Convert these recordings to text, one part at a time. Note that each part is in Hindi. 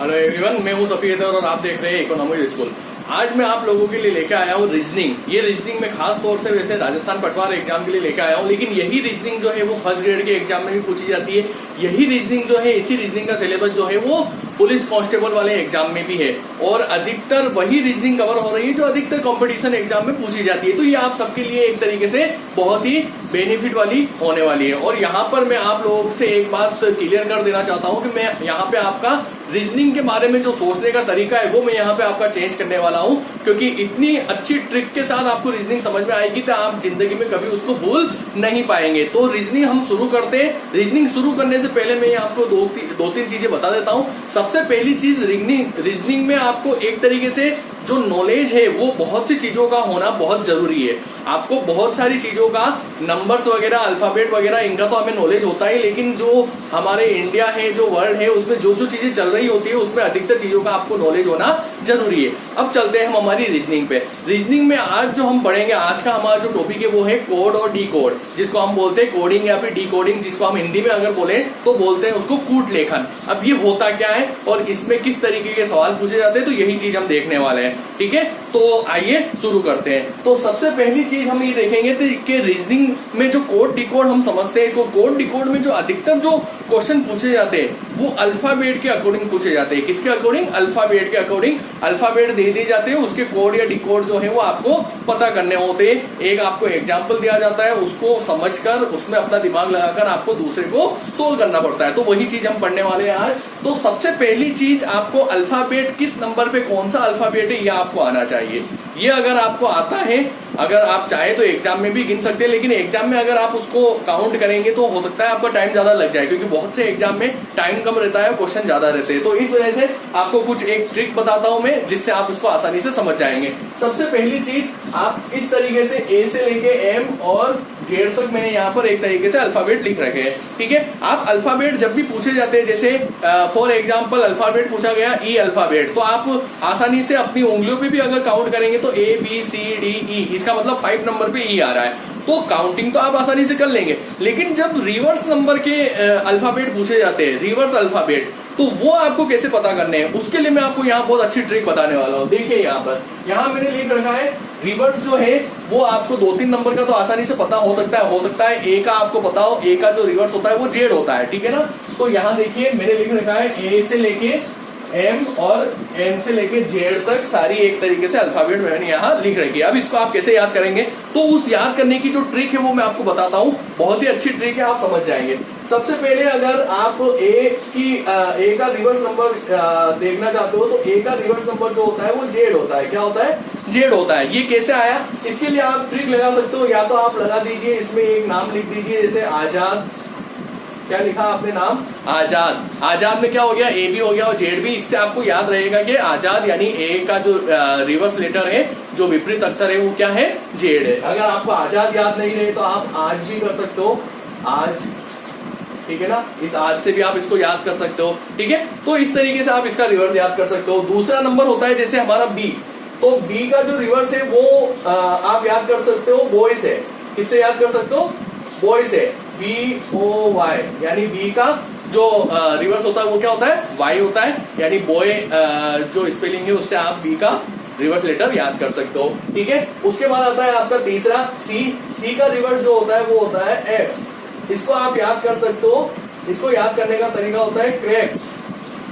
हेलो एवरीवन, मैं हूं सफीद और आप देख रहे हैं इकोनॉमिक स्कूल। आज मैं आप लोगों के लिए लेकर आया हूं रीजनिंग। ये रीजनिंग में खास तौर से वैसे राजस्थान पटवार एग्जाम के लिए लेकर आया हूं, लेकिन यही रीजनिंग जो है वो फर्स्ट ग्रेड के एग्जाम में भी पूछी जाती है। यही रीजनिंग जो है, इसी रीजनिंग का सिलेबस जो है वो पुलिस कांस्टेबल वाले एग्जाम में भी है और अधिकतर वही रीजनिंग कवर हो रही है जो अधिकतर कंपटीशन एग्जाम में पूछी जाती है। तो ये आप सबके लिए एक तरीके से बहुत ही बेनिफिट वाली होने वाली है। और यहाँ पर मैं आप लोगों से एक बात क्लियर कर देना चाहता हूँ कि मैं यहाँ पे आपका रीजनिंग के बारे में जो सोचने का तरीका है वो मैं यहाँ पे आपका चेंज करने वाला हूँ, क्योंकि इतनी अच्छी ट्रिक के साथ आपको रीजनिंग समझ में आएगी तो आप जिंदगी में कभी उसको भूल नहीं पाएंगे। तो रीजनिंग हम शुरू करते हैं। रीजनिंग शुरू करने से पहले मैं आपको दो तीन चीजें बता देता हूँ। सबसे पहली चीज, रीजनिंग में आपको एक तरीके से जो नॉलेज है वो बहुत सी चीजों का होना बहुत जरूरी है। आपको बहुत सारी चीजों का, नंबर्स वगैरह, अल्फाबेट वगैरह, इनका तो हमें नॉलेज होता है, लेकिन जो हमारे इंडिया है, जो वर्ल्ड है, उसमें जो जो चीजें चल रही होती है उसमें अधिकतर चीजों का आपको नॉलेज होना जरूरी है। अब चलते हैं हम हमारी रीजनिंग पे। रीजनिंग में आज जो हम पढ़ेंगे, आज का हमारा जो टॉपिक है वो है कोड और डी कोड, जिसको हम बोलते हैं कोडिंग या फिर डी कोडिंग, जिसको हम हिंदी में अगर बोले तो बोलते हैं उसको कूट लेखन। अब ये होता क्या है और इसमें किस तरीके के सवाल पूछे जाते हैं, तो यही चीज हम देखने वाले हैं। ठीक है, तो आइए शुरू करते हैं। तो सबसे पहली चीज हम ये देखेंगे कि रीजनिंग में जो कोड डिकोड हम समझते हैं, कोड डिकोड में जो अधिकतर जो क्वेश्चन पूछे जाते हैं वो अल्फाबेट के अकॉर्डिंग पूछे जाते हैं। किसके अकॉर्डिंग? अल्फाबेट के अकॉर्डिंग। अल्फाबेट दे दी जाते हैं, उसके कोड या डिकोड जो है वो आपको पता करने होते हैं। एक आपको एग्जाम्पल दिया जाता है, उसको समझकर उसमें अपना दिमाग लगाकर आपको दूसरे को सोल्व करना पड़ता है। तो वही चीज हम पढ़ने वाले हैं आज। तो सबसे पहली चीज, आपको अल्फाबेट किस नंबर पे कौन सा अल्फाबेट है यह आपको आना चाहिए। ये अगर आपको आता है, अगर आप चाहे तो एग्जाम में भी गिन सकते हैं, लेकिन एग्जाम में अगर आप उसको काउंट करेंगे तो हो सकता है आपका टाइम ज्यादा लग जाए, क्योंकि बहुत से एग्जाम में टाइम कम रहता है, क्वेश्चन ज्यादा रहते हैं। तो इस वजह से आपको कुछ एक ट्रिक बताता हूं मैं, जिससे आप इसको आसानी से समझ जाएंगे। सबसे पहली चीज, आप इस तरीके से ए से लेके एम और जेड तक मैंने यहाँ पर एक तरीके से अल्फाबेट लिख रखे हैं। ठीक है, आप अल्फाबेट जब भी पूछे जाते हैं, जैसे फॉर एग्जाम्पल अल्फाबेट पूछा गया ई अल्फाबेट, तो आप आसानी से अपनी उंगलियों पे भी अगर काउंट करेंगे तो A B C D E, इसका मतलब 5 नंबर पे ई आ रहा है, तो काउंटिंग तो आप आसानी से कर लेंगे। लेकिन जब रिवर्स नंबर के अल्फाबेट पूछे जाते हैं, रिवर्स अल्फाबेट, तो वो आपको कैसे पता करने हैं, उसके लिए मैं आपको यहाँ बहुत अच्छी ट्रिक बताने वाला हूँ। देखिए यहाँ पर, यहाँ मैंने लिख रखा है रिवर्स जो है वो आपको 2-3 नंबर का तो आसानी से पता हो सकता है ए का आपको पता हो, ए का जो रिवर्स होता है वो जेड होता है। ठीक है ना, तो यहाँ देखिए मैंने लिख रखा है ए से लेके एम और एन से लेके जेड तक सारी एक तरीके से अल्फाबेट मैंने यहाँ लिख रखी है। अब इसको आप कैसे याद करेंगे, तो उस याद करने की जो ट्रिक है वो मैं आपको बताता हूँ। बहुत ही अच्छी ट्रिक है, आप समझ जाएंगे। सबसे पहले अगर आप ए का रिवर्स नंबर देखना चाहते हो, तो ए का रिवर्स नंबर जो होता है वो जेड होता है। क्या होता है? जेड होता है। ये कैसे आया, इसके लिए आप ट्रिक लगा सकते हो। या तो आप लगा दीजिए, इसमें एक नाम लिख दीजिए, जैसे आजाद। क्या लिखा आपने नाम? आजाद। आजाद में क्या हो गया? ए भी हो गया और जेड भी। इससे आपको याद रहेगा कि आजाद यानी ए का जो रिवर्स लेटर है, जो विपरीत अक्षर है, वो क्या है? जेड है। अगर आपको आजाद याद नहीं रहे तो आप आज भी कर सकते हो, आज। ठीक है ना, इस आज से भी आप इसको याद कर सकते हो। ठीक है, तो इस तरीके से आप इसका रिवर्स याद कर सकते हो। दूसरा नंबर होता है जैसे हमारा बी, तो बी का जो रिवर्स है वो आप याद कर सकते हो बॉयस है। किससे याद कर सकते हो? बॉयस है, BOY, यानी बी का जो रिवर्स होता है वो क्या होता है? वाई होता है, यानी बॉय जो स्पेलिंग है उससे आप बी का रिवर्स लेटर याद कर सकते हो। ठीक है, उसके बाद आता है आपका तीसरा सी का रिवर्स जो होता है वो होता है एक्स। इसको आप याद कर सकते हो। इसको याद करने का तरीका होता है क्रैक्स।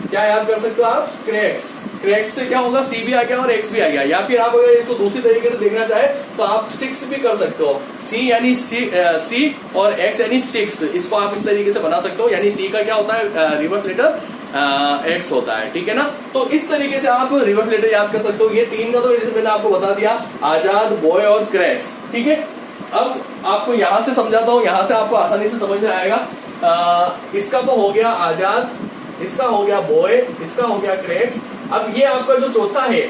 क्या याद कर सकते हो आप? क्रैक्स। क्रैक्स से क्या होगा? सी भी आ गया और एक्स भी आ गया। या फिर आप अगर इसको दूसरी तरीके से देखना चाहे तो आप 6 भी कर सकते हो। सी यानी सी और एक्स यानी 6, इसको आप इस तरीके से बना सकते हो। यानी सी का क्या होता है? रिवर्स लेटर एक्स होता है। ठीक है ना, तो इस तरीके से आप रिवर्स लेटर याद कर सकते हो। ये 3 का तो जैसे मैंने आपको बता दिया, आजाद, बॉय और क्रैक्स। ठीक है, अब आपको यहां से समझाता हूं, यहां से आपको आसानी से समझ में आएगा। इसका तो हो गया आजाद, इसका हो गया बॉय, इसका हो गया क्रैक्स। अब ये आपका जो चौथा है,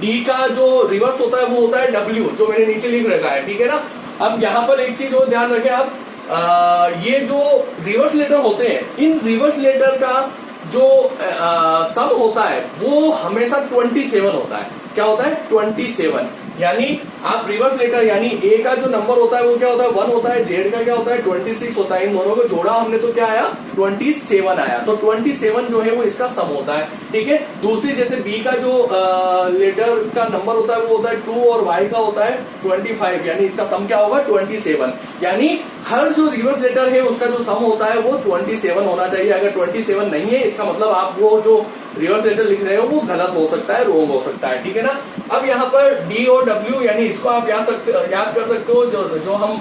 डी का जो रिवर्स होता है वो होता है डब्ल्यू, जो मैंने नीचे लिख रखा है। ठीक है ना, अब यहाँ पर एक चीज और ध्यान रखें आप, ये जो रिवर्स लेटर होते हैं, इन रिवर्स लेटर का जो सब सम होता है वो हमेशा 27 होता है। क्या होता है? 27। यानी आप रिवर्स लेटर यानी ए का जो नंबर होता है वो क्या होता है? 1 होता है, जेड का क्या होता है? 26 होता है। इन दोनों को जोड़ा हमने तो क्या आया? 27 आया। तो 27 जो है वो इसका सम होता है। ठीक है। दूसरी जैसे बी का जो लेटर का नंबर होता है वो होता है 2 और वाई का होता है 25। यानी इसका सम क्या होगा? 27। यानी हर जो रिवर्स लेटर है उसका जो सम होता है वो 27 होना चाहिए। अगर 27 नहीं है इसका मतलब आप वो जो रिवर्स लेटर लिख रहे हो वो गलत हो सकता है, रोंग हो सकता है। ठीक है ना। अब यहाँ पर डी और डब्ल्यू यानी इसको आप याद कर सकते हो। जो हम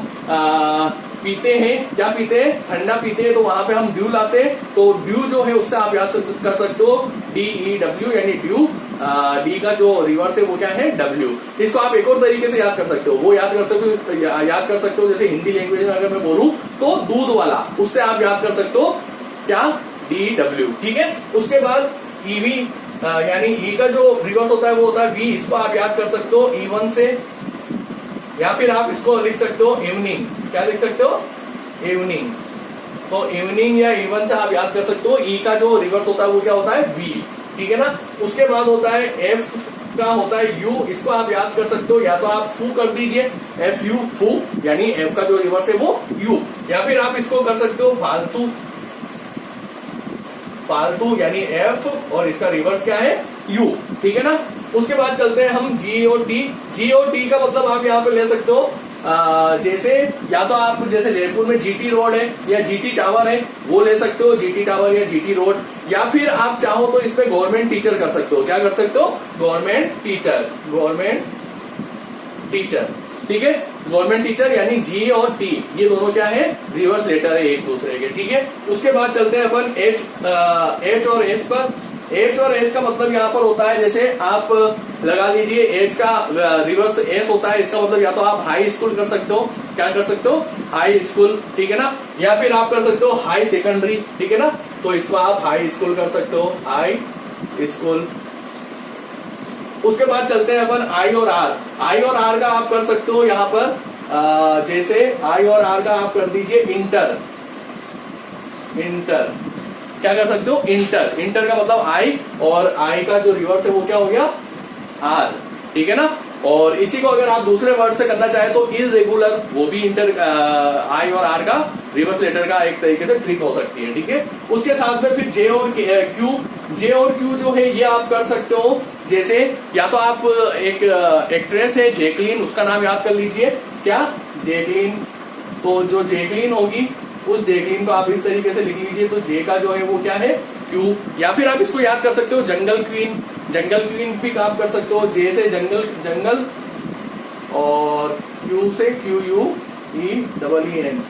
पीते हैं, क्या पीते हैं? ठंडा पीते हैं तो वहां पे हम ड्यू लाते हैं। तो ड्यू जो है उससे आप याद कर सकते हो DEW यानी ड्यू। डी का जो रिवर्स है वो क्या है? डब्ल्यू। इसको आप एक और तरीके से याद कर सकते हो। वो याद कर सकते हो जैसे हिंदी लैंग्वेज में अगर मैं बोलूं तो दूध वाला, उससे आप याद कर सकते हो क्या? DW। ठीक है। उसके बाद EV यानी E का जो रिवर्स होता है वो होता है V। इसको आप याद कर सकते हो E1 से, या फिर आप इसको लिख सकते हो इवनिंग। क्या लिख सकते हो? इवनिंग। तो इवनिंग या E1 से आप याद कर सकते हो। E का जो रिवर्स होता है वो क्या होता है? V। ठीक है ना। उसके बाद होता है F का होता है U। इसको आप याद कर सकते हो, या तो आप फू कर दीजिए FU फू, यानी F का जो रिवर्स है वो U। या फिर आप इसको कर सकते हो फालतू, फालतू यानी F और इसका रिवर्स क्या है? U। ठीक है ना। उसके बाद चलते हैं हम G और T। G और T का मतलब आप यहाँ पे ले सकते हो जैसे, या तो आप जैसे जयपुर में GT रोड है या GT टावर है वो ले सकते हो, GT टावर या GT रोड। या फिर आप चाहो तो इस पे गवर्नमेंट टीचर कर सकते हो। क्या कर सकते हो? Government teacher, government teacher. ठीक है। गवर्नमेंट टीचर यानी G और T ये दोनों क्या है? रिवर्स लेटर है एक दूसरे के। ठीक है। उसके बाद चलते हैं अपन H और S पर। H और S का मतलब यहाँ पर होता है जैसे आप लगा लीजिए H का रिवर्स S होता है। इसका मतलब या तो आप हाई स्कूल कर सकते हो। क्या कर सकते हो? High school. ठीक है ना। या फिर आप कर सकते हो हाई सेकेंडरी। ठीक है ना। तो इसको आप हाई स्कूल कर सकते हो, हाई स्कूल। उसके बाद चलते हैं अपन I और R। I और R का आप कर सकते हो यहाँ पर जैसे I और R का आप कर दीजिए इंटर। इंटर क्या कर सकते हो? इंटर। इंटर का मतलब I और I का जो रिवर्स है वो क्या हो गया? R। ठीक है ना। और इसी को अगर आप दूसरे वर्ड से करना चाहे तो इरेगुलर, वो भी इंटर I और R का रिवर्स लेटर का एक तरीके से ट्रिक हो सकती है। ठीक है। उसके साथ में फिर J और Q। J और Q जो है ये आप कर सकते हो जैसे, या तो आप एक एक्ट्रेस है जैकलीन, उसका नाम याद कर लीजिए। क्या? जैकलीन। तो जो जैकलीन होगी उस जैकलीन को आप इस तरीके से लिख लीजिए। तो J का जो है वो क्या है? Q। या फिर आप इसको याद कर सकते हो जंगल क्वीन। जंगल क्वीन भी आप कर सकते हो। J से जंगल, जंगल, और Q से QUEEN,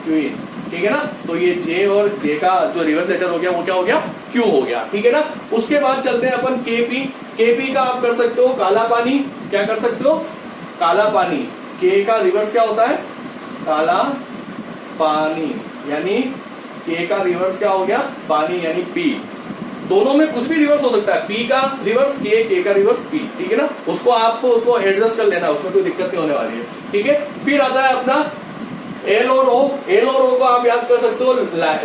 क्वीन। ठीक है ना। तो ये J और J का जो रिवर्स लेटर हो गया वो क्या हो गया? Q हो गया। ठीक है ना। उसके बाद चलते हैं अपन KP। KP का आप कर सकते हो काला पानी। क्या कर सकते हो? काला पानी। K का रिवर्स क्या होता है? काला पानी। यानी K का रिवर्स क्या हो गया? पानी यानी P। दोनों में कुछ भी रिवर्स हो सकता है। P का रिवर्स K का रिवर्स P। ठीक है ना। उसको आपको एडजस्ट कर लेना है, उसमें कोई दिक्कत नहीं होने वाली है। ठीक है। फिर आता है अपना L और O। L और O को आप याद कर सकते हो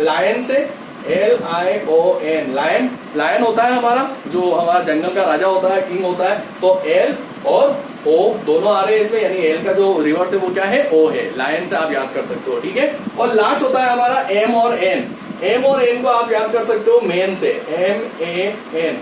लायन से, LION। लायन, लायन होता है हमारा जो हमारा जंगल का राजा होता है, किंग होता है। तो L और O दोनों आ रहे हैं इसमें, यानी L का जो रिवर्स है वो क्या है? O है। लायन से आप याद कर सकते हो। ठीक है। और लास्ट होता है हमारा M और N। M और N को आप याद कर सकते हो मेन से, MAN।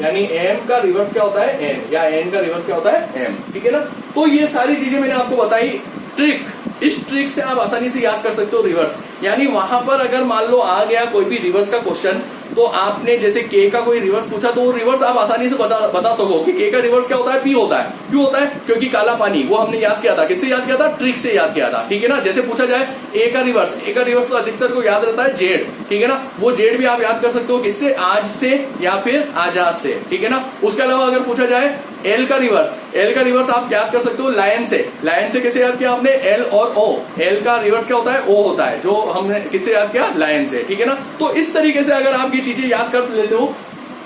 यानी M का रिवर्स क्या होता है? N, या N का रिवर्स क्या होता है? M। ठीक है ना। तो ये सारी चीजें मैंने आपको बताई ट्रिक। इस ट्रिक से आप आसानी से याद कर सकते हो रिवर्स। यानी वहां पर अगर मान लो आ गया कोई भी रिवर्स का क्वेश्चन, तो आपने जैसे K का कोई रिवर्स पूछा तो वो रिवर्स आप आसानी से बता सको कि K का रिवर्स क्या होता है? P होता है। क्यों होता है? क्योंकि काला पानी, वो हमने याद किया था। किससे याद किया था? ट्रिक से याद किया था। ठीक है ना। जैसे पूछा जाए A का रिवर्स, A का रिवर्स तो अधिकतर को याद रहता है जेड। ठीक है ना। वो जेड भी आप याद कर सकते हो किससे? आज से या फिर आजाद से। ठीक है ना। उसके अलावा अगर पूछा जाए L का रिवर्स, L का रिवर्स आप याद कर सकते हो लायन से। लायन से किसे याद किया आपने? L और O। L का रिवर्स क्या होता है? O होता है, जो हमने किससे याद किया? लायन से। ठीक है ना। तो इस तरीके से अगर आप ये चीजें याद कर लेते हो,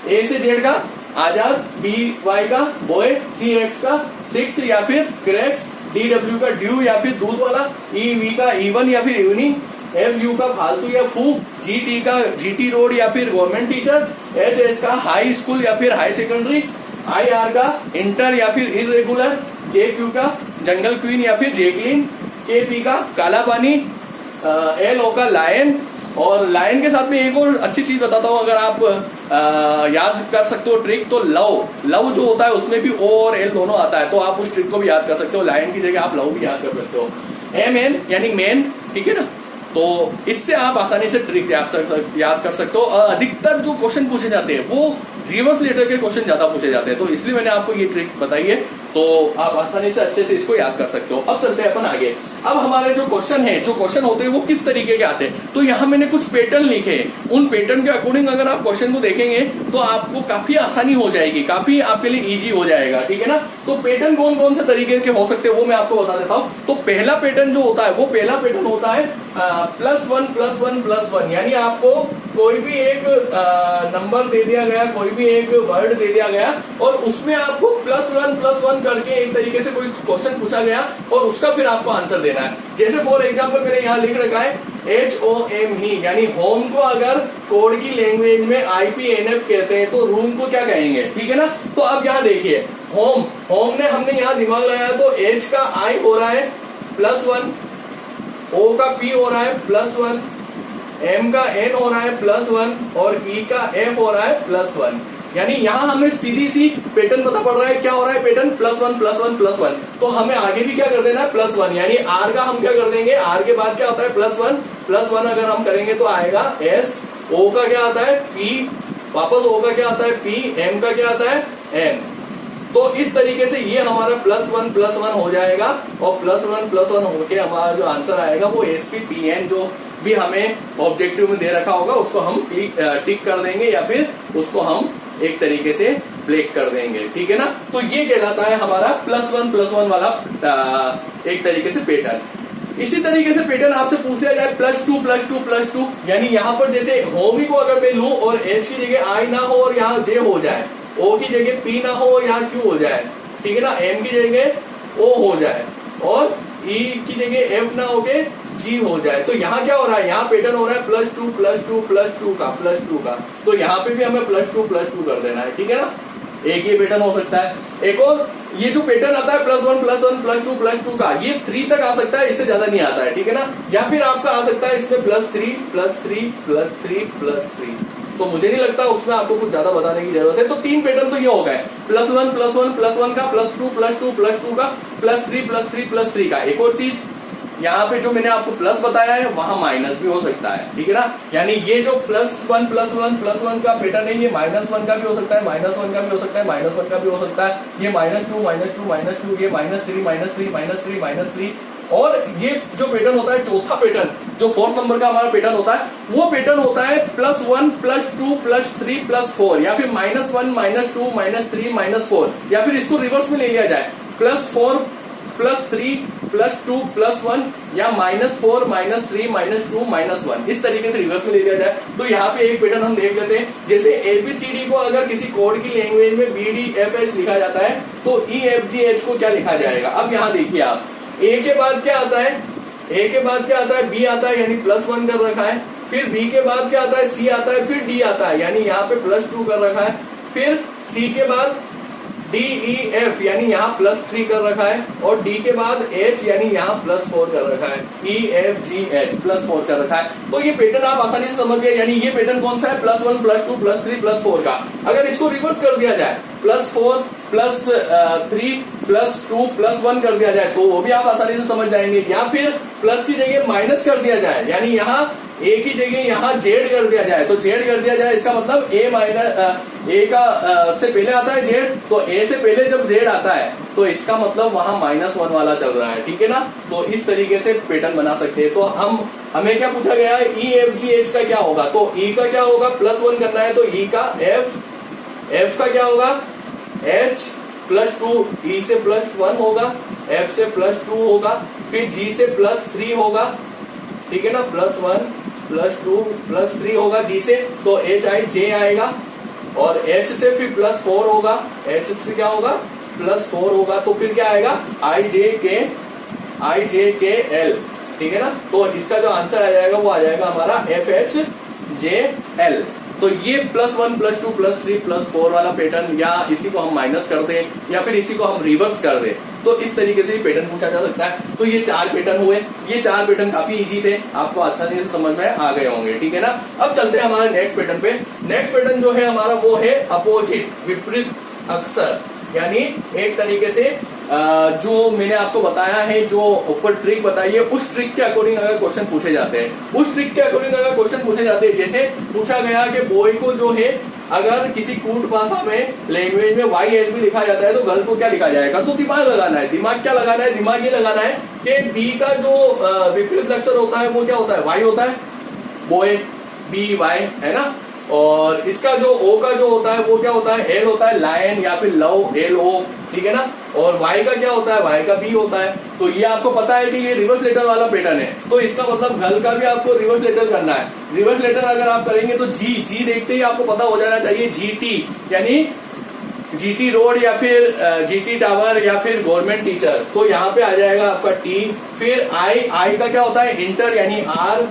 A से Z का आजाद, BY का बॉय, CX का 6 या फिर क्रैक्स, DW का ड्यू या फिर दूध वाला, EV का इवन या फिर इवनिंग, एफ यू का फालतू या फूक, जी टी का जीटी रोड या फिर गवर्नमेंट टीचर, एच एस का हाई स्कूल या फिर हाई सेकेंडरी, आई आर का इंटर या फिर इरेगुलर, जे क्यू का जंगल क्वीन या फिर जेकलिन, के पी का काला पानी, एल ओ का लायन। और लायन के साथ में एक और अच्छी चीज बताता हूं, अगर आप याद कर सकते हो ट्रिक, तो लव जो होता है उसमें भी ओ और एल दोनों आता है, तो आप उस ट्रिक को भी याद कर सकते हो। लायन की जगह आप लव भी याद कर सकते हो। एम एन यानी मेन, ठीक है ना। तो इससे आप आसानी से ट्रिक याद कर सकते हो। अधिकतर जो क्वेश्चन पूछे जाते हैं वो रिवर्स लेटर के क्वेश्चन ज्यादा पूछे जाते हैं, तो इसलिए मैंने आपको ये ट्रिक बताई है, तो आप आसानी से अच्छे से इसको याद कर सकते हो। अब चलते हैं अपन आगे। अब हमारे जो क्वेश्चन होते हैं वो किस तरीके के आते हैं, तो यहाँ मैंने कुछ पैटर्न लिखे, उन पैटर्न के अकॉर्डिंग अगर आप क्वेश्चन को देखेंगे तो आपको काफी आसानी हो जाएगी, काफी आपके लिए इजी हो जाएगा, ठीक है ना। तो पैटर्न कौन कौन से तरीके के हो सकते हैं वो मैं आपको बता देता हूँ। तो पहला पैटर्न जो होता है वो पहला पैटर्न होता है +1+1+1, यानी आपको कोई भी एक नंबर दे दिया गया, कोई भी एक वर्ड दे दिया गया और उसमें आपको +1+1 करके एक तरीके से कोई क्वेश्चन पूछा गया और उसका फिर आपको आंसर देना है। जैसे फॉर एग्जांपल मैंने यहाँ लिख रखा है HOM ही, यानी होम को अगर कोड की लैंग्वेज में IPNF कहते हैं तो रूम को क्या कहेंगे, ठीक है ना। तो अब यहाँ देखिए होम ने हमने यहाँ दिमाग लगाया तो H का I हो रहा है +1, O का P हो रहा है +1, M का N हो रहा है +1 और E का F हो रहा है +1। यानी यहाँ हमें सीधी सी पैटर्न पता पड़ रहा है, क्या हो रहा है पैटर्न +1+1+1। तो हमें आगे भी क्या कर देना है +1, यानी R का हम क्या कर देंगे, R के बाद क्या होता है +1+1 अगर हम करेंगे तो आएगा S, O का क्या आता है P, वापस O का क्या आता है P, M का क्या आता है N। तो इस तरीके से ये हमारा +1+1 हो जाएगा और +1+1 होके हमारा जो आंसर आएगा वो SPTN जो भी हमें ऑब्जेक्टिव में दे रखा होगा उसको हम टिक कर देंगे या फिर उसको हम एक तरीके से ब्रेक कर देंगे, ठीक है ना। तो ये कहलाता है हमारा +1+1 वाला एक तरीके से पैटर्न। इसी तरीके से पैटर्न आपसे पूछ लिया जाए +2+2+2, यानी यहाँ पर जैसे होमी को अगर मैं लूं और H की जगह I ना हो और यहाँ J हो जाए, O की जगह P ना हो और यहाँ Q हो जाए, ठीक है ना, M की जगह O हो जाए और E की जगह F ना होके G हो जाए, तो यहाँ क्या हो रहा है, यहाँ पैटर्न हो रहा है +2+2+2 का। तो यहाँ पे भी हमें +2+2 कर देना है, ठीक है ना। एक ये पैटर्न हो सकता है। एक और ये जो पैटर्न आता है +1+1+2+2 का, ये 3 तक आ सकता है, इससे ज्यादा नहीं आता है, ठीक है ना। या फिर आपका आ सकता है इसमें +3+3+3+3। तो मुझे नहीं लगता उसमें आपको कुछ ज्यादा बताने की जरूरत है। तो 3 पैटर्न तो ये हो गए, +1+1+1 का, +2+2+2 का, +3+3+3 का। एक और चीज यहाँ पे जो मैंने आपको प्लस बताया है वहां माइनस भी हो सकता है, ठीक है ना। यानी ये जो +1+1+1 का पैटर्न है ये -1 का भी हो सकता है, -1 का भी हो सकता है, -1 का भी हो सकता है, ये -2 -2 ये -3 -3 और ये जो पैटर्न होता है चौथा पैटर्न जो 4th नंबर का हमारा पैटर्न होता है वो पैटर्न होता है +1+2+3+4 या फिर -1 -2 -3 -4 या फिर इसको रिवर्स में ले लिया जाए +4 +3 +2 +1 या -4 -3 -2 -1, इस तरीके से रिवर्स में ले लिया जाए। तो यहाँ पे एक पैटर्न हम देख लेते हैं। जैसे ABCD को अगर किसी कोड की लैंग्वेज में BDFH लिखा जाता है तो EFGH को क्या लिखा जाएगा। अब यहाँ देखिए आप A के बाद क्या आता है, A के बाद क्या आता है B आता है, यानी +1 कर रखा है। फिर B के बाद क्या आता है C आता है, फिर D आता है, यानी यहाँ पे +2 कर रखा है। फिर C के बाद D E F यानी यहाँ +3 कर रखा है और D के बाद H यानी यहाँ +4 कर रखा है, E F G H +4 कर रखा है। तो ये पैटर्न आप आसानी से समझ गए, यानी ये पैटर्न कौन सा है +1 +2 +3 +4 का। अगर इसको रिवर्स कर दिया जाए +4 +3 +2 +1 कर दिया जाए तो वो भी आप आसानी से समझ जाएंगे। या फिर प्लस की जगह माइनस कर दिया जाए, यानी यहाँ A की जगह यहाँ Z कर दिया जाए, तो Z कर दिया जाए इसका मतलब A का से पहले आता है Z, तो A से पहले जब Z आता है तो इसका मतलब वहां -1 वाला चल रहा है, ठीक है ना। तो इस तरीके से पैटर्न बना सकते हैं। तो हमें क्या पूछा गया है EFGH का क्या होगा, तो E का क्या होगा +1 करना है तो E का F का क्या होगा H +2, E से +1 होगा, F से +2 होगा, फिर G से +3 होगा, ठीक है ना, +1 +2 +3 होगा G से, तो HIJ आएगा और H से फिर +4 होगा, H से क्या होगा +4 होगा, तो फिर क्या आएगा IJK L, ठीक है ना। तो इसका जो आंसर आ जाएगा वो आ जाएगा हमारा FHJL। तो ये +1 +2 +3 +4 वाला पैटर्न, या इसी को हम माइनस कर दें या फिर इसी को हम रिवर्स कर दें, तो इस तरीके से पैटर्न पूछा जा सकता है। तो ये 4 पैटर्न हुए, ये 4 पैटर्न काफी इजी थे, आपको आसानी से समझ में आ गए होंगे, ठीक है ना। अब चलते हैं हमारे नेक्स्ट पैटर्न पे। नेक्स्ट पैटर्न जो है हमारा वो है अपोजिट, विपरीत अक्षर, यानी एक तरीके से जो मैंने आपको बताया है, जो ऊपर ट्रिक बताई है, उस ट्रिक के अकॉर्डिंग अगर क्वेश्चन पूछे जाते हैं, उस ट्रिक के अकॉर्डिंग अगर क्वेश्चन पूछे जाते हैं, जैसे पूछा गया कि बॉय को जो है अगर किसी कूट भाषा में लैंग्वेज में YH भी लिखा जाता है तो गर्ल को क्या लिखा जाएगा, तो दिमाग लगाना है। दिमाग क्या लगाना है, दिमाग ये लगाना है कि बी का जो विपरीत अक्षर होता है वो क्या होता है, Y होता है, बॉय BY है ना। और इसका जो O का जो होता है वो क्या होता है, L होता है, लायन या फिर लव, LO, ठीक है ना। और Y का क्या होता है, Y का B होता है। तो ये आपको पता है कि ये रिवर्स लेटर वाला पैटर्न है, तो इसका मतलब गर्ल का भी आपको रिवर्स लेटर करना है। रिवर्स लेटर अगर आप करेंगे तो जी देखते ही आपको पता हो जाना चाहिए GT, यानी GT रोड या फिर GT टावर या फिर गवर्नमेंट टीचर। तो यहाँ पे आ जाएगा आपका T। फिर I का क्या होता है, इंटर यानी R।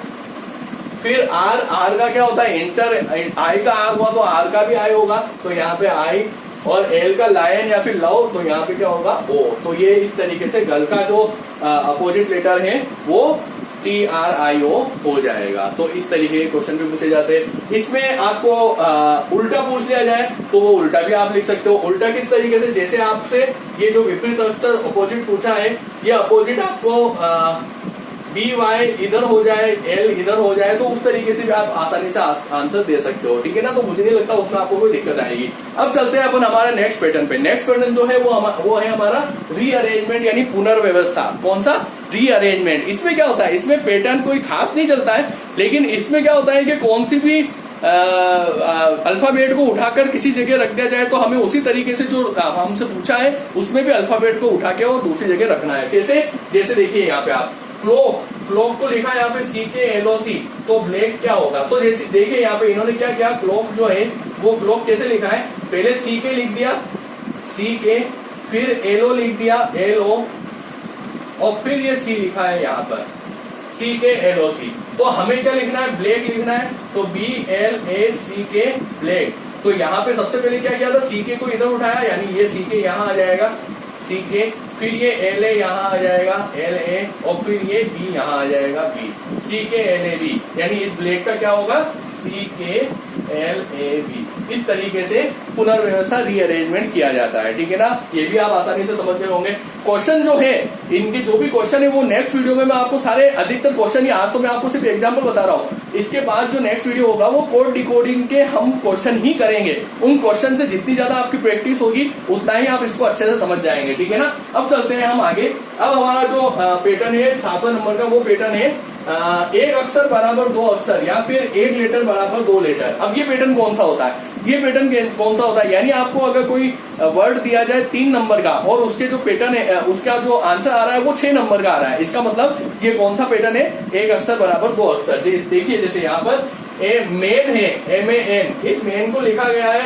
फिर R का क्या होता है, इंटर, I का R हुआ तो R का भी I होगा, तो यहाँ पे I। और L का लायन या फिर लव, तो यहाँ पे क्या होगा, O। तो ये इस तरीके से गर्ल का जो अपोजिट लेटर है वो TRIO हो जाएगा। तो इस तरीके के क्वेश्चन भी पूछे जाते हैं। इसमें आपको उल्टा पूछ लिया जाए तो वो उल्टा भी आप लिख सकते हो। उल्टा किस तरीके से, जैसे आपसे ये जो विपरीत अक्षर अपोजिट पूछा है, ये अपोजिट आपको BY इधर हो जाए, L इधर हो जाए, तो उस तरीके से भी आप आसानी से आंसर दे सकते हो, ठीक है ना। तो मुझे नहीं लगता उसमें आपको कोई दिक्कत आएगी। अब चलते हैं अपन हमारे नेक्स्ट पैटर्न पे। नेक्स्ट पैटर्न जो है वो है हमारा रीअरेंजमेंट यानी पुनर्व्यवस्था। कौन सा, रीअरेंजमेंट। इसमें क्या होता है, इसमें पैटर्न कोई खास नहीं चलता है, लेकिन इसमें क्या होता है कि कौन सी भी अल्फाबेट को उठाकर किसी जगह रख दिया जाए तो हमें उसी तरीके से जो हमसे पूछा है उसमें भी अल्फाबेट को उठा के और दूसरी जगह रखना है। कैसे, जैसे देखिए यहाँ पे आप क्लॉक को लिखा है यहाँ पे CKLOC, तो ब्लैक क्या होगा, तो जैसे देखिए यहाँ पे इन्होंने क्या किया, क्लॉक जो है वो क्लॉक कैसे लिखा है, पहले CK लिख दिया, CK, फिर LO लिख दिया, LO, और फिर ये C लिखा है यहाँ पर CKLOC। तो हमें क्या लिखना है, ब्लैक लिखना है, तो BLACK ब्लैक। तो यहाँ पे सबसे पहले क्या किया था, CK को इधर उठाया, यानी ये CK यहाँ आ जाएगा, CK, फिर ये LA यहाँ आ जाएगा, LA, और फिर ये B यहाँ आ जाएगा, B, CKLAB, यानी इस ब्लैक का क्या होगा, CKLAB। इस तरीके से पुनर्व्यवस्था रीअरेंजमेंट किया जाता है, ठीक है ना। ये भी आप आसानी से समझ गए होंगे। क्वेश्चन जो है, इनके जो भी क्वेश्चन है वो नेक्स्ट वीडियो में मैं आपको सारे अधिकतर क्वेश्चन, आज तो मैं आपको सिर्फ एग्जांपल बता रहा हूँ, इसके बाद जो नेक्स्ट वीडियो होगा वो कोड डिकोडिंग के हम क्वेश्चन ही करेंगे। उन क्वेश्चन से जितनी ज्यादा आपकी प्रैक्टिस होगी उतना ही आप इसको अच्छे से समझ जाएंगे, ठीक है ना। अब चलते हैं हम आगे। अब हमारा जो पैटर्न है 7वां नंबर का, वो पैटर्न है एक अक्षर बराबर 2 अक्षर या फिर एक लेटर बराबर 2 लेटर। अब ये पैटर्न कौन सा होता है, ये पैटर्न कौन सा होता है, यानी आपको अगर कोई वर्ड दिया जाए 3 नंबर का और उसके जो पैटर्न है, उसका जो आंसर आ रहा है वो 6 नंबर का आ रहा है, इसका मतलब ये कौन सा पैटर्न है, एक अक्षर बराबर 2 अक्षर। देखिए जैसे यहाँ पर मेन है, MAN, इस मेन को लिखा गया है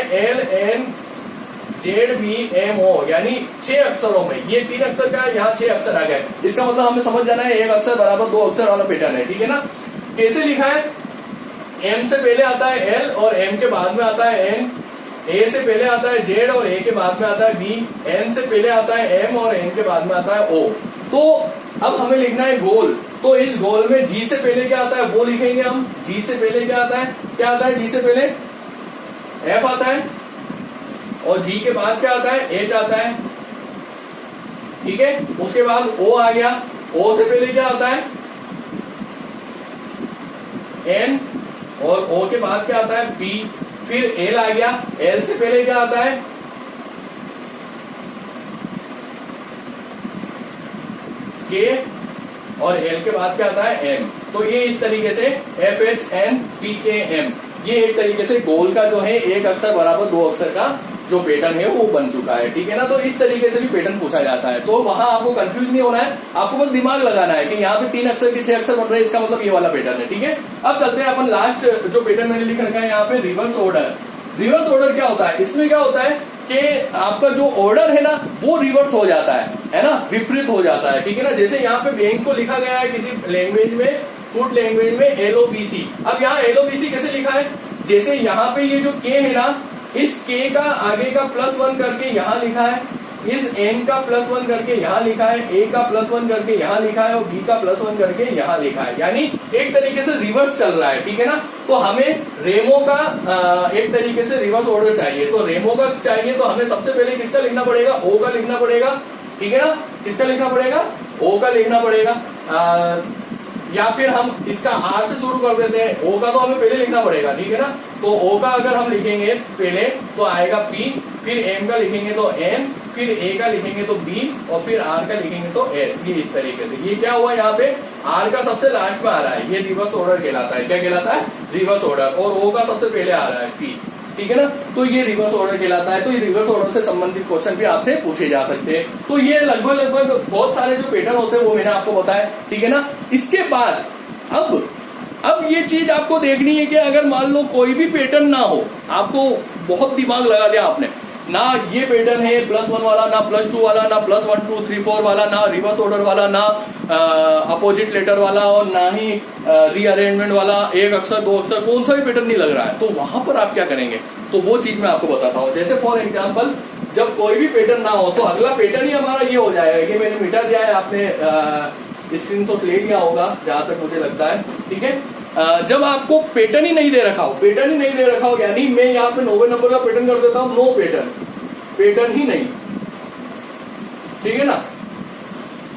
LNZBMO, यानी 6 अक्षरों में, ये 3 अक्षर का है, यहाँ 6 अक्षर आ गए। इसका मतलब हमें समझ जाना है एक अक्षर बराबर 2 अक्षर वाला पैटर्न है, ठीक है ना। कैसे लिखा है, M से पहले आता है L और M के बाद में आता है N, A से पहले आता है Z और A के बाद में आता है B, N से पहले आता है M और N के बाद में आता है O। तो अब हमें लिखना है गोल, तो इस गोल में G से पहले क्या आता है वो लिखेंगे हम। G से पहले क्या आता है, G से पहले F आता है, और G के बाद क्या आता है, H आता है, ठीक है। उसके बाद O आ गया, O से पहले क्या आता है, N, और O के बाद क्या आता है, P, फिर L आ गया, L से पहले क्या आता है, K, और L के बाद क्या आता है, M। तो ये इस तरीके से FHNPKM, ये एक तरीके से गोल का जो है एक अक्षर बराबर 2 अक्षर का जो पैटर्न है वो बन चुका है, ठीक है ना। तो इस तरीके से भी पैटर्न पूछा जाता है, तो वहां आपको कंफ्यूज नहीं होना है, आपको बस दिमाग लगाना है कि यहाँ पे 3 अक्षर के 6 अक्षर बन रहे हैं, इसका मतलब ये वाला पैटर्न है, ठीक है। अब चलते हैं अपन लास्ट जो पैटर्न मैंने लिख रखा है यहाँ पे, रिवर्स ऑर्डर। रिवर्स ऑर्डर क्या होता है, इसमें क्या होता है कि आपका जो ऑर्डर है ना वो रिवर्स हो जाता है ना, विपरीत हो जाता है, ठीक है ना। जैसे यहाँ पे बैंक को लिखा गया है किसी लैंग्वेज में, फूड लैंग्वेज में LOBC। अब यहाँ LOBC कैसे लिखा है, जैसे यहाँ पे ये जो K है ना, इस K का आगे का +1 करके यहाँ लिखा है, इस N का +1 करके यहाँ लिखा है, A का +1 करके यहाँ लिखा है और B का +1 करके यहाँ लिखा है, यानी एक तरीके से रिवर्स चल रहा है, ठीक है ना। तो हमें रेमो का एक तरीके से रिवर्स ऑर्डर चाहिए। तो रेमो का चाहिए तो हमें सबसे पहले किसका लिखना पड़ेगा, O का लिखना पड़ेगा, ठीक है ना। किसका लिखना पड़ेगा, O का लिखना पड़ेगा, या फिर हम इसका R से शुरू कर देते हैं। O का तो हमें पहले लिखना पड़ेगा, ठीक है ना। तो O का अगर हम लिखेंगे पहले तो आएगा P, फिर M का लिखेंगे तो M, फिर A का लिखेंगे तो B और फिर R का लिखेंगे तो S। ये इस तरीके से, ये क्या हुआ यहाँ पे, R का सबसे लास्ट में आ रहा है, ये रिवर्स ऑर्डर कहलाता है। क्या कहलाता है, रिवर्स ऑर्डर। और O का सबसे पहले आ रहा है P, ठीक है ना। तो ये रिवर्स ऑर्डर कहलाता है। तो ये रिवर्स ऑर्डर से संबंधित क्वेश्चन भी आपसे पूछे जा सकते हैं। तो ये लगभग बहुत सारे जो पैटर्न होते हैं वो मैंने आपको बताया, ठीक है ना। इसके बाद अब ये चीज आपको देखनी है कि अगर मान लो कोई भी पैटर्न ना हो, आपको बहुत दिमाग लगा दिया आपने, ना ये पैटर्न है +1 वाला, ना +2 वाला, ना +1 2 3 4 वाला, ना रिवर्स ऑर्डर वाला, ना अपोजिट लेटर वाला और ना ही रीअरेंजमेंट वाला, एक अक्षर दो अक्षर, कौन सा भी पैटर्न नहीं लग रहा है, तो वहां पर आप क्या करेंगे, तो वो चीज मैं आपको बताता हूँ। जैसे फॉर एग्जाम्पल जब कोई भी पैटर्न ना हो तो अगला पैटर्न ही हमारा ये हो जाएगा। ये मैंने मिटा दिया है, आपने स्क्रीन तो ले लिया होगा जहां तक मुझे लगता है, ठीक है। जब आपको पैटर्न ही नहीं दे रखा हो, यानी मैं यहाँ पे 90 नंबर का पैटर्न कर देता हूँ, नो पैटर्न ही नहीं, ठीक है ना,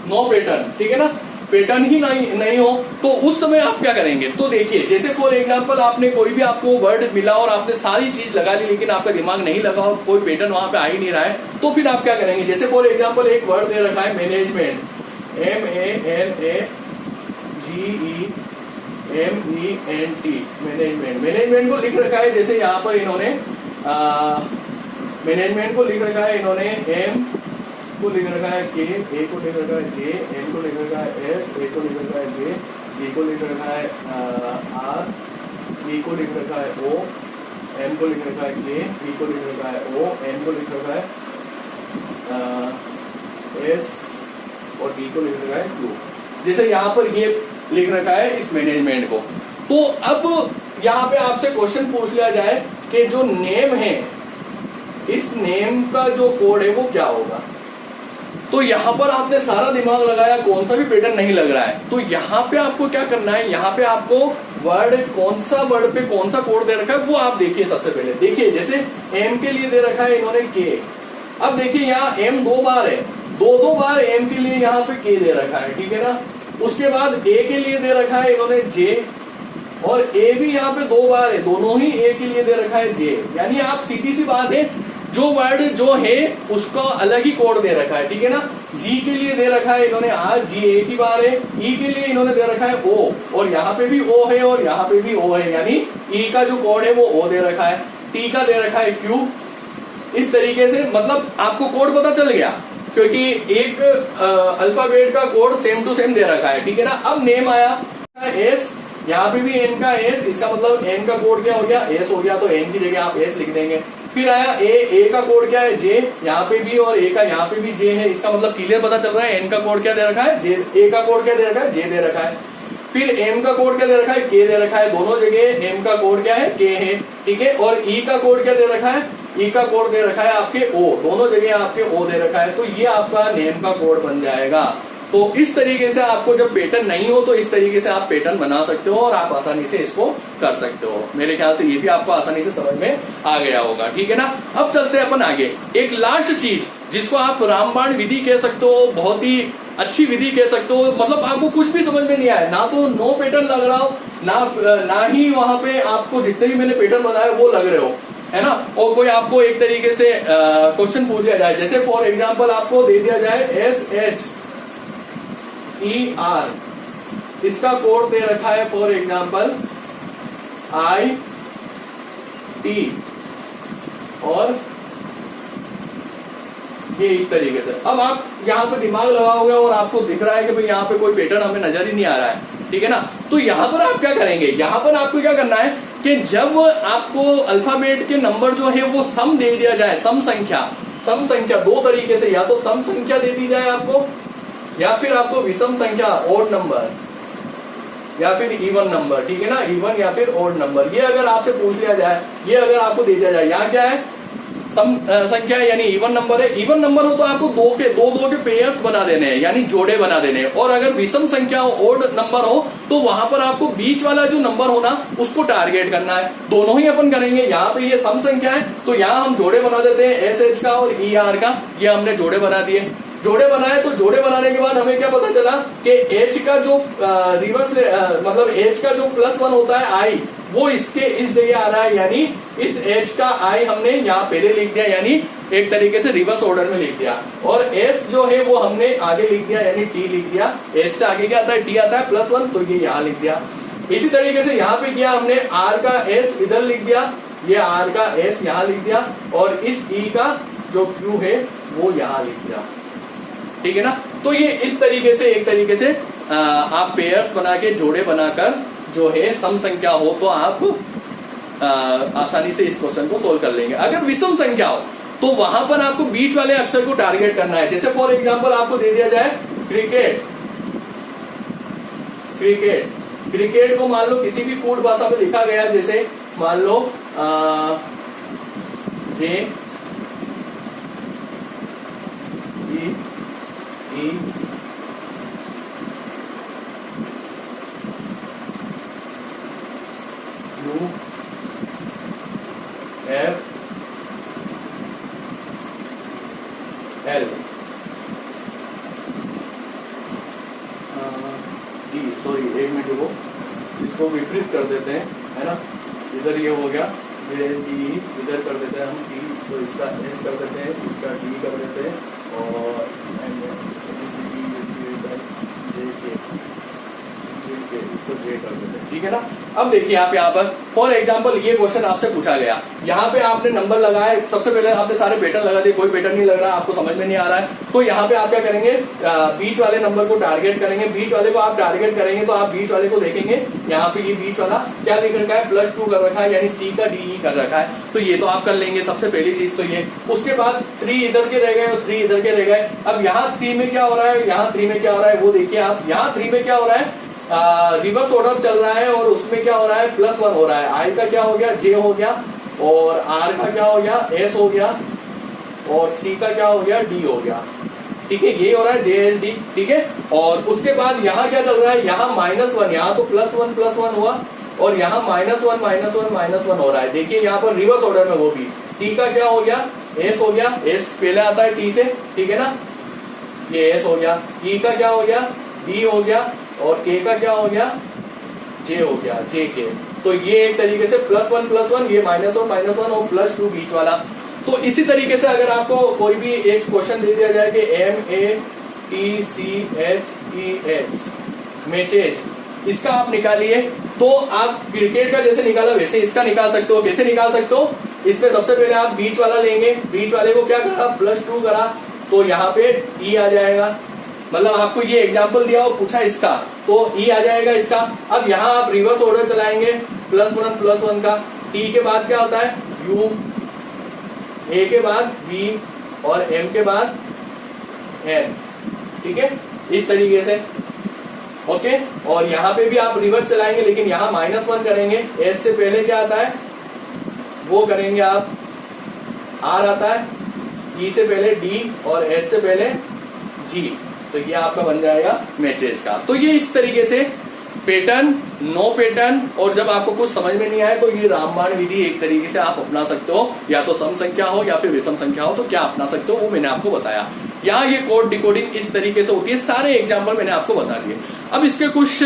नो पैटर्न, ठीक है ना, पैटर्न ही नहीं हो तो उस समय आप क्या करेंगे। तो देखिए जैसे फॉर एग्जांपल आपने कोई भी आपको वर्ड मिला और आपने सारी चीज लगा ली लेकिन आपका दिमाग नहीं लगा और कोई पैटर्न वहां पे आ ही नहीं रहा है, तो फिर आप क्या करेंगे। जैसे फॉर एग्जांपल एक वर्ड दे रखा है मैनेजमेंट, MANAGEMENT, मैनेजमेंट को लिख रखा है। जैसे यहाँ पर इन्होंने मैनेजमेंट को लिख रखा है, इन्होंने M को लिख रखा है K, A को लिख रखा है J, N को लिख रखा है S, A को लिख रखा है J, G को लिख रखा है R, E को लिख रखा है O, M को लिख रखा है K, E को लिख रखा है O, N को लिख रखा है S और D को लिख रखा है Q। जैसे यहाँ पर ये लिख रखा है इस मैनेजमेंट को। तो अब यहाँ पे आपसे क्वेश्चन पूछ लिया जाए कि जो नेम है, इस नेम का जो कोड है वो क्या होगा। तो यहाँ पर आपने सारा दिमाग लगाया, कौन सा भी पैटर्न नहीं लग रहा है, तो यहाँ पे आपको क्या करना है, यहाँ पे आपको वर्ड कौन सा वर्ड पे कौन सा कोड दे रखा है वो आप देखिए। सबसे पहले देखिए जैसे M के लिए दे रखा है इन्होंने K। अब देखिए यहाँ M 2 बार है, दो बार M के लिए यहाँ पे K दे रखा है, ठीक है ना। उसके बाद A के लिए दे रखा है इन्होंने J और A भी यहाँ पे 2 बार है, दोनों ही A के लिए दे रखा है J। यानी आप सीधी सी बात है, जो वर्ड जो है उसका अलग ही कोड दे रखा है, ठीक है ना। G के लिए दे रखा है इन्होंने R, G एक ही बार है। E के लिए इन्होंने दे रखा है O और यहाँ पे भी O है और यहाँ पे भी O है, यानी E का जो कोड है वो O दे रखा है। T का दे रखा है Q। इस तरीके से मतलब आपको कोड पता चल गया, क्योंकि एक अल्फाबेट का कोड सेम टू सेम दे रखा है, ठीक है ना। अब नेम आया S, यहाँ पे भी N का S, इसका मतलब N का कोड क्या हो गया, S हो गया, तो N की जगह आप S लिख देंगे। फिर आया A का कोड क्या है J, यहाँ पे भी और A का यहाँ पे भी J है, इसका मतलब क्लियर पता चल रहा है N का कोड क्या दे रखा है J, A का कोड क्या दे रखा है J दे रखा है। फिर M का कोड क्या दे रखा है K दे रखा है, दोनों जगह M का कोड क्या है K है, ठीक है। और E का कोड क्या दे रखा है, E का कोड दे रखा है आपके O, दोनों जगह आपके O दे रखा है। तो ये आपका नेम का कोड बन जाएगा। तो इस तरीके से आपको जब पैटर्न नहीं हो तो इस तरीके से आप पैटर्न बना सकते हो और आप आसानी से इसको कर सकते हो। मेरे ख्याल से ये भी आपको आसानी से समझ में आ गया होगा, ठीक है ना। अब चलते हैं अपन आगे। एक लास्ट चीज जिसको आप रामबाण विधि कह सकते हो, बहुत ही अच्छी विधि कह सकते हो, मतलब आपको कुछ भी समझ में नहीं आया, ना तो नो पैटर्न लग रहा हो, ना ही वहां पे आपको जितने भी मैंने पैटर्न बनाए वो लग रहे हो, है ना। और कोई आपको एक तरीके से क्वेश्चन पूछ लिया जाए, जैसे फॉर एग्जाम्पल आपको दे दिया जाए SHER, इसका कोड दे रखा है फॉर एग्जाम्पल IT और ये इस तरीके से। अब आप यहाँ पे दिमाग लगाओगे और आपको दिख रहा है कि भाई यहाँ पे कोई पैटर्न हमें नजर ही नहीं आ रहा है, ठीक है ना। तो यहाँ पर आप क्या करेंगे, यहाँ पर आपको क्या करना है, कि जब आपको अल्फाबेट के नंबर जो है वो सम दे दिया जाए, सम संख्या दो तरीके से, या तो सम संख्या दे दी जाए आपको, या फिर आपको विषम संख्या ऑड नंबर, या फिर इवन नंबर, ठीक है ना, इवन या फिर ऑड नंबर, ये अगर आपसे पूछ लिया जाए, ये अगर आपको दे दिया जाए, यहाँ क्या है सम संख्या यानी इवन नंबर है, इवन नंबर हो तो आपको दो के पेयर्स बना देने हैं, यानी जोड़े बना देने हैं। और अगर विषम संख्या हो, ऑड नंबर हो, तो वहां पर आपको बीच वाला जो नंबर हो ना उसको टारगेट करना है। दोनों ही अपन करेंगे। यहाँ पे ये सम संख्या है तो यहाँ हम जोड़े बना देते हैं, SH का और ER का, ये हमने जोड़े बना दिए। जोड़े बनाए तो जोड़े बनाने के बाद हमें क्या पता चला कि H का जो रिवर्स मतलब H का जो +1 होता है I, वो इसके इस जगह आ रहा है, यानी इस H का I हमने यहाँ पहले लिख दिया, यानी एक तरीके से रिवर्स ऑर्डर में लिख दिया। और S जो है वो हमने आगे लिख दिया, यानी T लिख दिया। S से आगे क्या आता है, T आता है +1, तो ये यहाँ लिख दिया। इसी तरीके से यहाँ पे किया हमने, R का S इधर लिख दिया, ये R का S यहाँ लिख दिया, और इस E का जो Q है वो यहाँ लिख दिया, ठीक है ना। तो ये इस तरीके से, एक तरीके से आप पेयर्स बना के, जोड़े बनाकर जो है सम संख्या हो तो आप आसानी से इस क्वेश्चन को सोल्व कर लेंगे। अगर विषम संख्या हो तो वहां पर आपको बीच वाले अक्षर को टारगेट करना है। जैसे फॉर एग्जांपल आपको दे दिया जाए क्रिकेट, क्रिकेट को मान लो किसी भी कोड भाषा में लिखा गया, जैसे मान लो J E U F L D, sorry एक मिनट को इसको विपरीत कर देते हैं, है ना। इधर ये हो गया, ये D इधर कर देते हैं हम D, तो इसका S कर देते हैं, इसका D कर देते हैं, और इसको J कर देते हैं, ठीक है ना। अब देखिए आप यहाँ पर फॉर एग्जांपल ये क्वेश्चन आपसे पूछा गया, यहाँ पे आपने नंबर लगाए, सबसे पहले आपने सारे पैटर्न लगा दिए, कोई पैटर्न नहीं लग रहा, आपको समझ में नहीं आ रहा है, तो यहाँ पे आप क्या करेंगे, बीच वाले नंबर को टारगेट करेंगे। बीच वाले को आप टारगेट करेंगे तो आप बीच वाले को देखेंगे, यहाँ पे ये बीच वाला क्या लिख रखा है, +2 कर रखा है, यानी C का DE कर रखा है, तो ये तो आप कर लेंगे सबसे पहली चीज तो ये। उसके बाद 3 इधर के रह गए और 3 इधर के रह गए। अब यहाँ 3 में क्या हो रहा है, यहाँ 3 में क्या हो रहा है वो देखिए आप, यहाँ 3 में क्या हो रहा है, रिवर्स ऑर्डर चल रहा है, और उसमें क्या हो रहा है, +1 हो रहा है। I का क्या हो गया, J हो गया, और R का क्या हो गया, S हो गया, और C का क्या हो गया, D हो गया, ठीक है। ये हो रहा है JLD, ठीक है। और उसके बाद यहाँ क्या चल रहा है, यहाँ -1, यहाँ तो +1 हुआ, और यहाँ -1 हो रहा है। देखिए यहाँ पर रिवर्स ऑर्डर में वो भी, T का क्या हो गया, S हो गया, S पहले आता है T से, ठीक है ना, ये S हो गया। E का क्या हो गया, D हो गया, और K का क्या हो गया, J हो गया, JK। तो ये एक तरीके से +1, ये -1 और +2 बीच वाला। तो इसी तरीके से अगर आपको कोई भी एक क्वेश्चन दे दिया जाए कि MATCHES मैचेज, इसका आप निकालिए, तो आप क्रिकेट का जैसे निकाला वैसे इसका निकाल सकते हो। कैसे निकाल सकते हो, इसमें सबसे पहले आप बीच वाला लेंगे, बीच वाले को क्या करा, +2 करा, तो यहाँ पे E आ जाएगा। मतलब आपको ये एग्जांपल दिया और पूछा इसका, तो E आ जाएगा इसका। अब यहाँ आप रिवर्स ऑर्डर चलाएंगे, +1 का, T के बाद क्या होता है, U, A के बाद B, और M के बाद N, ठीक है, इस तरीके से, ओके। और यहाँ पे भी आप रिवर्स चलाएंगे, लेकिन यहाँ -1 करेंगे। S से पहले क्या आता है वो करेंगे आप, R आता है, E से पहले D, और H से पहले G, तो ये आपका बन जाएगा मैचेस का। तो ये इस तरीके से पैटर्न, नो पैटर्न, और जब आपको कुछ समझ में नहीं आए तो ये रामबाण विधि एक तरीके से आप अपना सकते हो, या तो सम संख्या हो या फिर विषम संख्या हो तो क्या अपना सकते हो, वो मैंने आपको बताया। यहाँ ये कोड डिकोडिंग इस तरीके से होती है, सारे एग्जाम्पल मैंने आपको बता दिए। अब इसके कुछ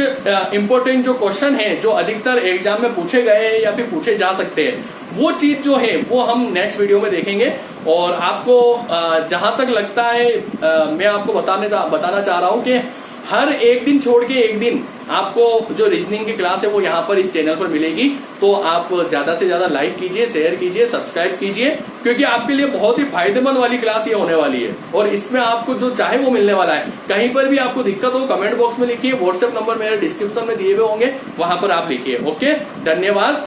इंपॉर्टेंट जो क्वेश्चन है, जो अधिकतर एग्जाम में पूछे गए हैं या फिर पूछे जा सकते हैं, वो चीज जो है वो हम नेक्स्ट वीडियो में देखेंगे। और आपको जहां तक लगता है मैं आपको बताना चाह रहा हूं कि हर एक दिन छोड़ के एक दिन आपको जो रीजनिंग की क्लास है वो यहाँ पर इस चैनल पर मिलेगी। तो आप ज्यादा से ज्यादा लाइक कीजिए, शेयर कीजिए, सब्सक्राइब कीजिए, क्योंकि आपके लिए बहुत ही फायदेमंद वाली क्लास ये होने वाली है, और इसमें आपको जो चाहे वो मिलने वाला है। कहीं पर भी आपको दिक्कत हो कमेंट बॉक्स में लिखिए, व्हाट्सएप नंबर मेरे डिस्क्रिप्शन में दिए हुए होंगे, वहां पर आप लिखिए। ओके, धन्यवाद।